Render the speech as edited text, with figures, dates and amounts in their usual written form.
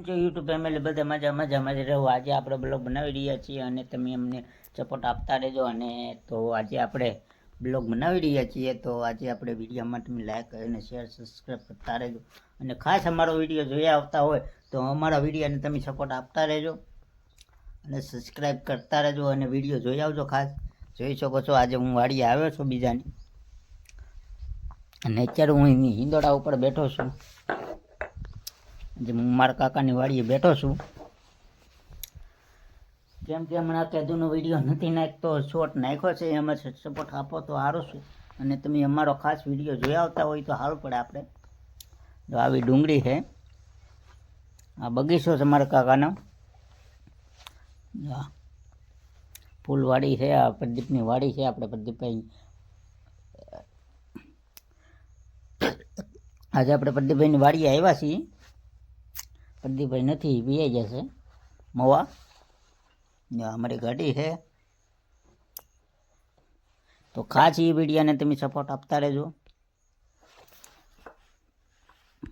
જો YouTube family બધા મજામાં જ રહો. આજે આપણે બ્લોગ બનાવી રહ્યા છીએ અને તમે અમને સપોર્ટ આપતા રહેજો. અને તો આજે આપણે બ્લોગ બનાવી રહ્યા છીએ, તો આજે આપણે વિડીયોમાં તમે લાઈક અને શેર સબસ્ક્રાઈબ કરતા રહેજો. અને ખાસ અમારો વિડીયો જોયા આવતા હોય તો અમારા વિડીયોને તમે સપોર્ટ આપતા રહેજો અને સબસ્ક્રાઈબ કરતા રહેજો અને વિડીયો જોઈ આવજો. ખાસ જોઈ શકો છો આજે હું વાડીએ આવ્યો છું બીજાની, અને અત્યારે હું હિંદોડા ઉપર બેઠો છું. જે હું મારા કાકાની વાડીએ બેઠો છું. કેમ કે હમણાં કેદુનો વિડીયો નથી નાખતો, શોર્ટ નાખ્યો છે. એમાં સપોર્ટ આપો તો સારું છે. અને તમે અમારો ખાસ વિડીયો જોયા આવતા હોય તો સારું પડે. આપણે તો આવી ડુંગળી છે, આ બગીચો છે મારા કાકાનો. ફૂલવાડી છે, આ પ્રદીપની વાડી છે. આપણે પ્રદીપભાઈ આજે આપણે પ્રદીપભાઈની વાડીએ આવ્યા છીએ. પ્રદીપભાઈ નથી, વીઆઈ જશે મવા. અમારી ગાડી છે, તો ખાસ એ વિડીયોને તમે સપોર્ટ આપતા રહેજો.